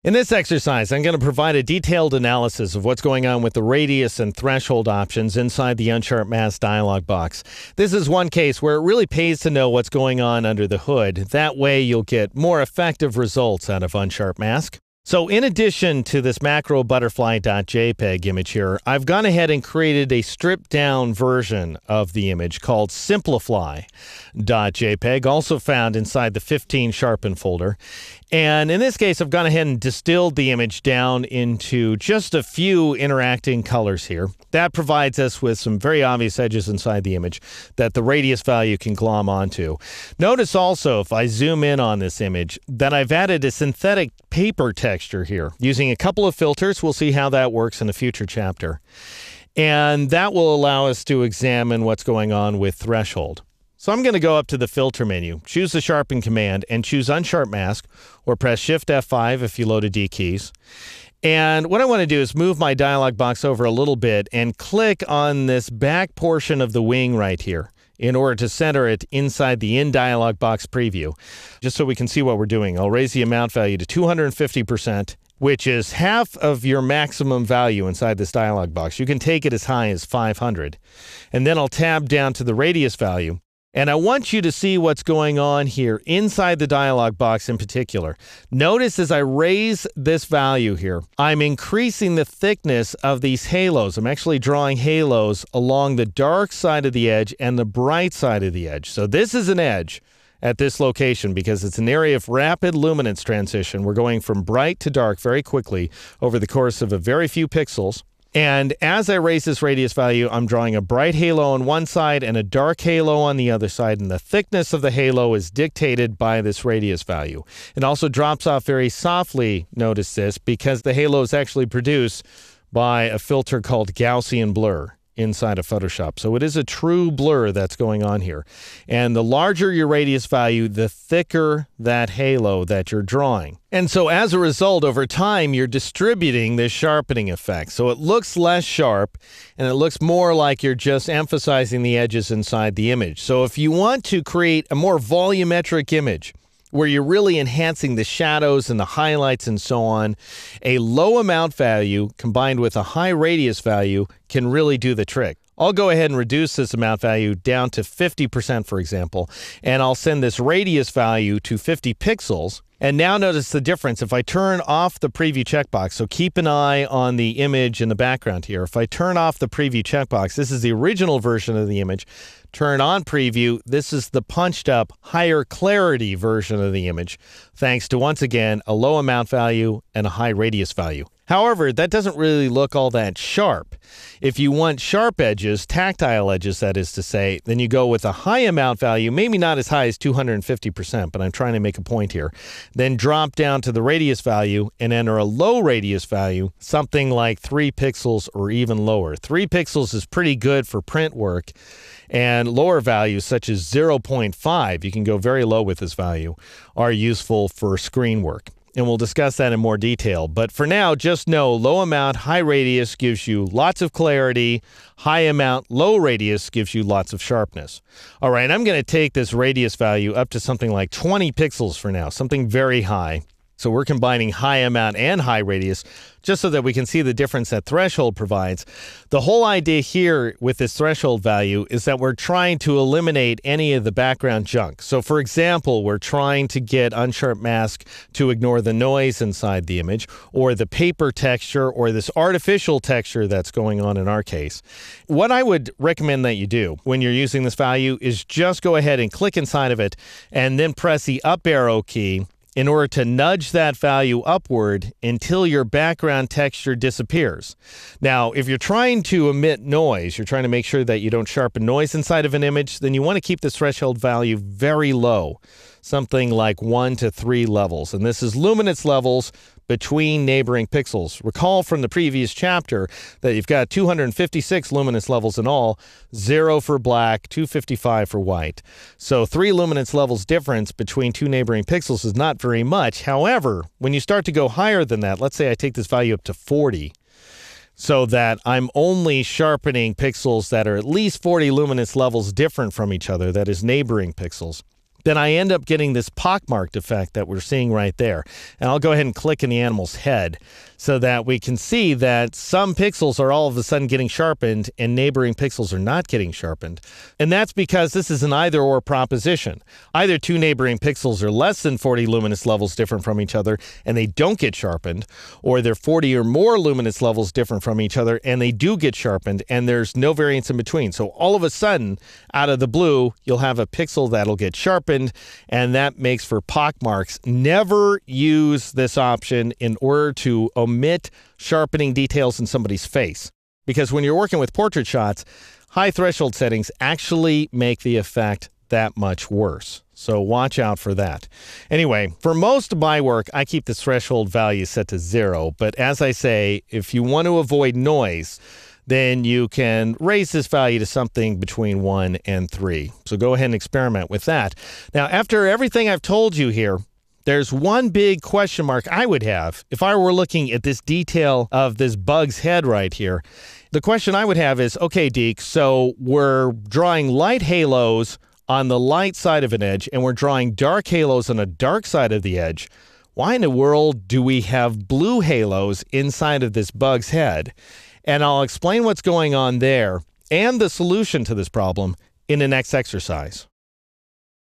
In this exercise, I'm going to provide a detailed analysis of what's going on with the radius and threshold options inside the Unsharp Mask dialog box. This is one case where it really pays to know what's going on under the hood. That way you'll get more effective results out of Unsharp Mask. So in addition to this macro butterfly.jpg image here, I've gone ahead and created a stripped down version of the image called simplify.jpg, also found inside the 15 sharpen folder. And in this case, I've gone ahead and distilled the image down into just a few interacting colors here. That provides us with some very obvious edges inside the image that the radius value can glom onto. Notice also, if I zoom in on this image, that I've added a synthetic paper texture here. Using a couple of filters, we'll see how that works in a future chapter. And that will allow us to examine what's going on with threshold. So I'm going to go up to the filter menu, choose the sharpen command, and choose Unsharp Mask, or press Shift F5 if you load a D keys. And what I want to do is move my dialog box over a little bit and click on this back portion of the wing right here in order to center it inside the in-dialog box preview, just so we can see what we're doing. I'll raise the amount value to 250%, which is half of your maximum value inside this dialog box. You can take it as high as 500. And then I'll tab down to the radius value. And I want you to see what's going on here inside the dialog box in particular. Notice as I raise this value here, I'm increasing the thickness of these halos. I'm actually drawing halos along the dark side of the edge and the bright side of the edge. So this is an edge at this location because it's an area of rapid luminance transition. We're going from bright to dark very quickly over the course of a very few pixels. And as I raise this radius value, I'm drawing a bright halo on one side and a dark halo on the other side, and the thickness of the halo is dictated by this radius value. It also drops off very softly, notice this, because the halo is actually produced by a filter called Gaussian blur inside of Photoshop. So it is a true blur that's going on here. And the larger your radius value, the thicker that halo that you're drawing. And so as a result, over time, you're distributing this sharpening effect. So it looks less sharp, and it looks more like you're just emphasizing the edges inside the image. So if you want to create a more volumetric image, where you're really enhancing the shadows and the highlights and so on, a low amount value combined with a high radius value can really do the trick. I'll go ahead and reduce this amount value down to 50%, for example, and I'll send this radius value to 50 pixels. And now notice the difference. If I turn off the preview checkbox, so keep an eye on the image in the background here. If I turn off the preview checkbox, this is the original version of the image. Turn on preview, this is the punched up, higher clarity version of the image, thanks to, once again, a low amount value and a high radius value. However, that doesn't really look all that sharp. If you want sharp edges, tactile edges, that is to say, then you go with a high amount value, maybe not as high as 250%, but I'm trying to make a point here. Then drop down to the radius value and enter a low radius value, something like 3 pixels or even lower. 3 pixels is pretty good for print work, and lower values such as 0.5, you can go very low with this value, are useful for screen work. And we'll discuss that in more detail. But for now, just know low amount, high radius gives you lots of clarity. High amount, low radius gives you lots of sharpness. All right, I'm going to take this radius value up to something like 20 pixels for now, something very high. So we're combining high amount and high radius just so that we can see the difference that threshold provides. The whole idea here with this threshold value is that we're trying to eliminate any of the background junk. So for example, we're trying to get Unsharp Mask to ignore the noise inside the image or the paper texture or this artificial texture that's going on in our case. What I would recommend that you do when you're using this value is just go ahead and click inside of it and then press the up arrow key in order to nudge that value upward until your background texture disappears. Now, if you're trying to emit noise, you're trying to make sure that you don't sharpen noise inside of an image, then you want to keep this threshold value very low, something like 1 to 3 levels. And this is luminance levels between neighboring pixels. Recall from the previous chapter that you've got 256 luminance levels in all, 0 for black, 255 for white. So 3 luminance levels difference between 2 neighboring pixels is not very much. However, when you start to go higher than that, let's say I take this value up to 40, so that I'm only sharpening pixels that are at least 40 luminance levels different from each other, that is neighboring pixels. then I end up getting this pockmarked effect that we're seeing right there. And I'll go ahead and click in the animal's head so that we can see that some pixels are all of a sudden getting sharpened and neighboring pixels are not getting sharpened. And that's because this is an either-or proposition. Either two neighboring pixels are less than 40 luminous levels different from each other and they don't get sharpened, or they're 40 or more luminous levels different from each other and they do get sharpened, and there's no variance in between. So all of a sudden, out of the blue, you'll have a pixel that'll get sharpened, and that makes for pockmarks. Never use this option in order to omit sharpening details in somebody's face, because when you're working with portrait shots, high threshold settings actually make the effect that much worse. So watch out for that. Anyway, for most of my work, I keep the threshold value set to 0. But as I say, if you want to avoid noise, then you can raise this value to something between 1 and 3. So go ahead and experiment with that. Now, after everything I've told you here, there's one big question mark I would have if I were looking at this detail of this bug's head right here. The question I would have is, okay, Deke, so we're drawing light halos on the light side of an edge, and we're drawing dark halos on the dark side of the edge. Why in the world do we have blue halos inside of this bug's head? And I'll explain what's going on there and the solution to this problem in the next exercise.